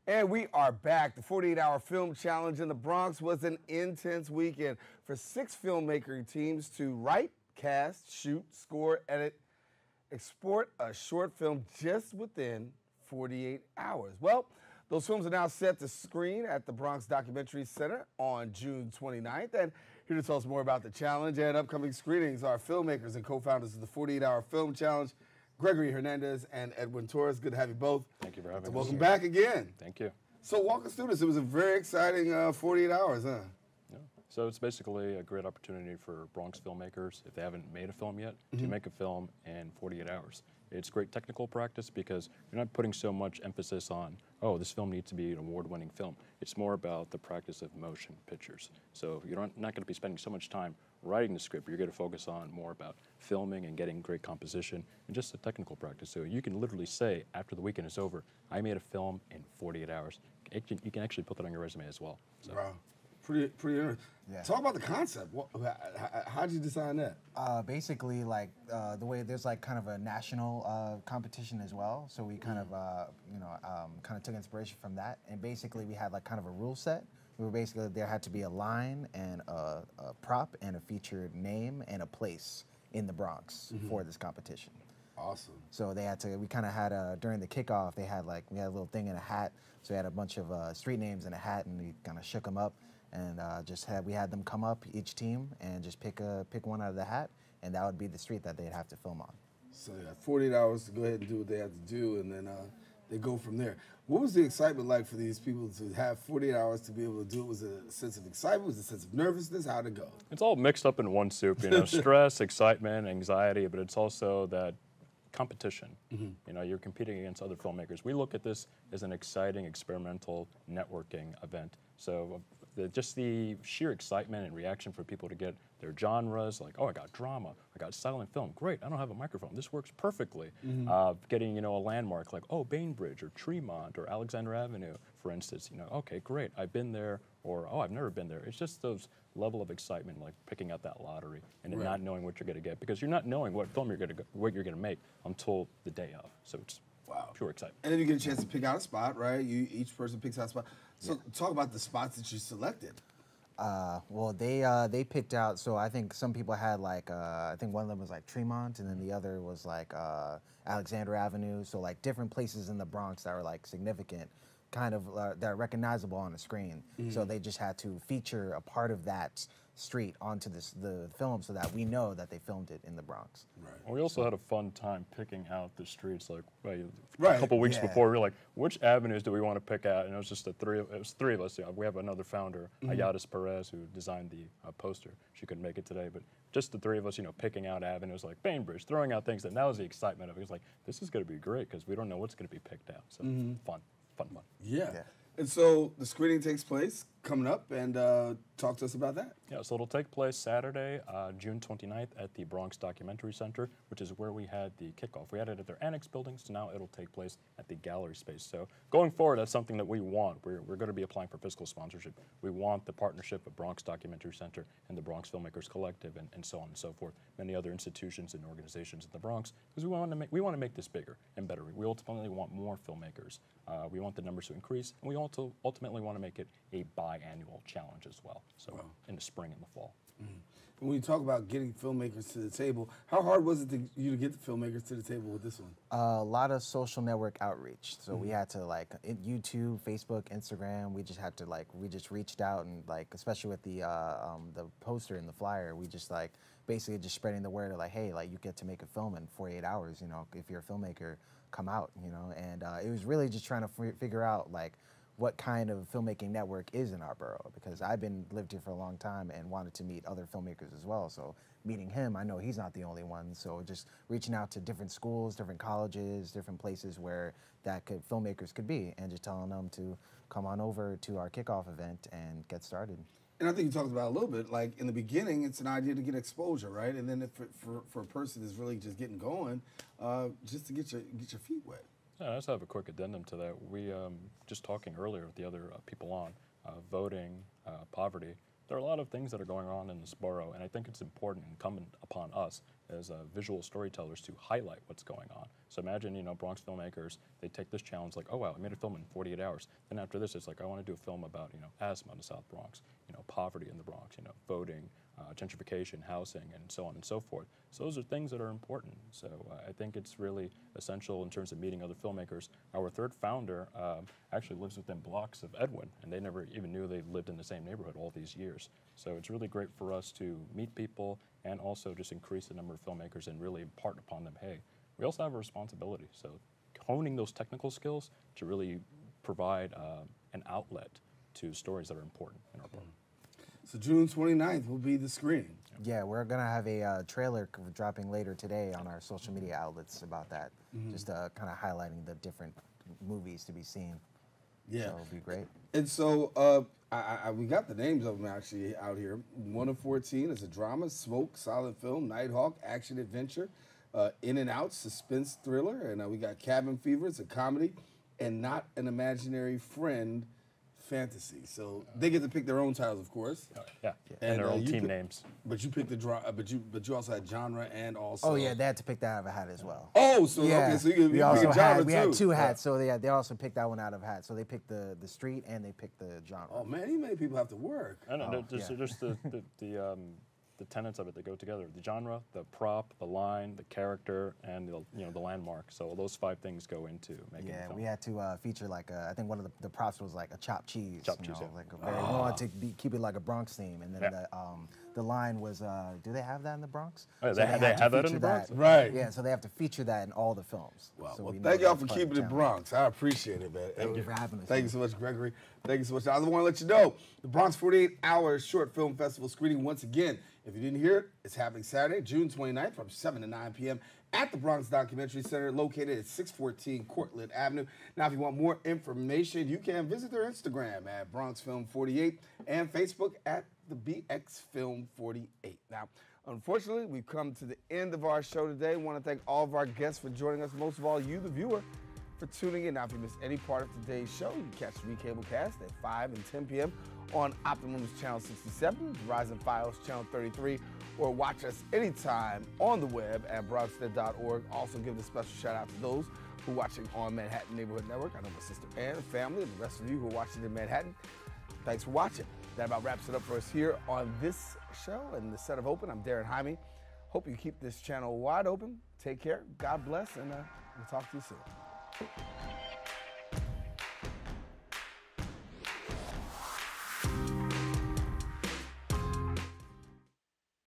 And we are back. The 48-hour film challenge in the Bronx was an intense weekend for 6 filmmaking teams to write, cast, shoot, score, edit, export a short film just within 48 hours. Well, those films are now set to screen at the Bronx Documentary Center on June 29th. And here to tell us more about the challenge and upcoming screenings are filmmakers and co-founders of the 48-hour film challenge, Gregory, Hernandez, and Edwin Torres. Good to have you both. Thank you for having us. Welcome back again. Thank you. So walk us through this. It was a very exciting 48 hours, huh? Yeah. So it's basically a great opportunity for Bronx filmmakers, if they haven't made a film yet, to make a film in 48 hours. It's great technical practice because you're not putting so much emphasis on, oh, this film needs to be an award-winning film. It's more about the practice of motion pictures. So you're not going to be spending so much time writing the script. You're going to focus on more about filming and getting great composition and just the technical practice. So you can literally say, after the weekend is over, I made a film in 48 hours. You can actually put that on your resume as well. So. Wow. Pretty interesting. Yeah. Talk about the concept. How'd you design that? Basically, like the way there's like kind of a national competition as well. So we kind of, kind of took inspiration from that. And basically, we had like kind of a rule set. We were basically, there had to be a line and a prop and a featured name and a place in the Bronx for this competition. Awesome. So they had to, we kind of had, during the kickoff, we had a little thing in a hat. So we had a bunch of street names in a hat, and we kind of shook them up. And we had them come up, each team, and just pick one out of the hat, and that would be the street that they'd have to film on. So you got 48 hours to go ahead and do what they have to do, and then they go from there. What was the excitement like for these people to have 48 hours to be able to do it? Was it a sense of excitement? Was it a sense of nervousness? How'd it go? It's all mixed up in one soup, you know, stress, excitement, anxiety, but it's also that competition. You know, you're competing against other filmmakers. We look at this as an exciting experimental networking event. So just the sheer excitement and reaction for people to get their genres, like, oh, I got drama, I got silent film, great, I don't have a microphone, this works perfectly. Getting, you know, a landmark like, oh, Bainbridge or Tremont or Alexander Avenue, for instance, you know, okay, great, I've been there, or, oh, I've never been there. It's just those level of excitement, like picking out that lottery and then not knowing what you're going to get, because you're not knowing what film you're going to make until the day of. So it's pure excitement. And then you get a chance to pick out a spot, right? Each person picks out a spot. So talk about the spots that you selected. Well, they picked out, so I think some people had like, I think one of them was like Tremont, and then the other was like Alexander Avenue, so like different places in the Bronx that were like significant, kind of that are recognizable on the screen. So they just had to feature a part of that street onto the film so that we know that they filmed it in the Bronx. Right. We also had a fun time picking out the streets. Like a couple weeks before, we were like, which avenues do we want to pick out? And it was just it was three of us. You know, we have another founder, Ayaris Perez, who designed the poster. She couldn't make it today, but just the three of us, you know, picking out avenues like Bainbridge, throwing out things, and that was the excitement of it. It was like, this is going to be great because we don't know what's going to be picked out. So fun. Yeah. And so the screening takes place coming up, and talk to us about that. Yeah, so it'll take place Saturday, June 29th at the Bronx Documentary Center, which is where we had the kickoff. We had it at their annex buildings, so now it'll take place at the gallery space. So going forward, that's something that we want. We're going to be applying for fiscal sponsorship. We want the partnership of Bronx Documentary Center and the Bronx Filmmakers Collective, and so on and so forth, many other institutions and organizations in the Bronx, because we want to make this bigger and better. We ultimately want more filmmakers. We want the numbers to increase, and we also ultimately want to make it a biannual challenge as well, so in the spring and the fall. And when you talk about getting filmmakers to the table, how hard was it to you to get the filmmakers to the table with this one? A lot of social network outreach. So we had to like YouTube, Facebook, Instagram. We just had to like we just reached out and like especially with the poster and the flyer, we just like basically just spreading the word of like, hey, like you get to make a film in 48 hours. You know, if you're a filmmaker, come out. You know, and it was really just trying to figure out like what kind of filmmaking network is in our borough, because I've lived here for a long time and wanted to meet other filmmakers as well. So meeting him, I know he's not the only one. So just reaching out to different schools, different colleges, different places where filmmakers could be, and just telling them to come on over to our kickoff event and get started. And I think you talked about a little bit, like in the beginning, it's an idea to get exposure, right? And then for a person that's really just getting going, just to get your feet wet. Yeah, I just have a quick addendum to that. We, just talking earlier with the other people on, voting, poverty, there are a lot of things that are going on in this borough, and I think it's important and incumbent upon us as visual storytellers to highlight what's going on. So imagine, Bronx filmmakers, they take this challenge like, oh wow, I made a film in 48 hours. Then after this, it's like, I want to do a film about, asthma in the South Bronx, poverty in the Bronx, voting, gentrification, housing, and so on and so forth. So those are things that are important. So I think it's really essential in terms of meeting other filmmakers. Our third founder actually lives within blocks of Edwin, and they never even knew they lived in the same neighborhood all these years. So it's really great for us to meet people and also just increase the number of filmmakers and really impart upon them, hey, we also have a responsibility. So honing those technical skills to really provide an outlet to stories that are important in our book. So June 29th will be the screening. Yeah, we're gonna have a trailer dropping later today on our social media outlets about that, just kind of highlighting the different movies to be seen. Yeah, so it'll be great. And so we got the names of them actually out here. 1 of 14 is a drama, smoke, silent film, Nighthawk, action adventure, In and Out, suspense thriller, and we got Cabin Fever, it's a comedy, and Not an Imaginary Friend, fantasy. So they get to pick their own titles, of course. Yeah, and their own team names. But you picked the but you also had genre and also. Oh yeah, they had to pick that out of a hat as well. Oh, so yeah. Okay, so you we also genre had too. we had two hats, so they also picked that one out of a hat. So they picked the street and they picked the genre. Oh man, he made people have to work. I know, just the tenets of it that go together: the genre, the prop, the line, the character, and the landmark. So those 5 things go into making the film. We had to feature like I think one of the props was like a chopped cheese. Chopped cheese, yeah. Like we wanted to keep it like a Bronx theme, and then the line was, do they have that in the Bronx? Oh, so they have that in the Bronx? Right. Yeah, so they have to feature that in all the films. Wow. So Well, we thank know y'all for that's keeping it Bronx. I appreciate it, man. Thank you for having us. Thank you so much, Gregory. Thank you so much. I want to let you know, the Bronx 48-hour short film festival screening once again. If you didn't hear it, it's happening Saturday, June 29th from 7 to 9 p.m. at the Bronx Documentary Center, located at 614 Cortlandt Avenue. Now, if you want more information, you can visit their Instagram at BronxFilm48 and Facebook at the BXFilm48. Now, unfortunately, we've come to the end of our show today. I want to thank all of our guests for joining us, most of all you, the viewer, for tuning in. Now, if you missed any part of today's show, you can catch the Recablecast at 5 and 10 p.m. on Optimum's Channel 67, Verizon Fios Channel 33, or watch us anytime on the web at BronxNet.org. Also give a special shout out to those who are watching on Manhattan Neighborhood Network. I know my sister Ann, family, and the rest of you who are watching in Manhattan. Thanks for watching. That about wraps it up for us here on this show and the Set of Open. I'm Darren Jaime. Hope you keep this channel wide open. Take care. God bless, and we'll talk to you soon.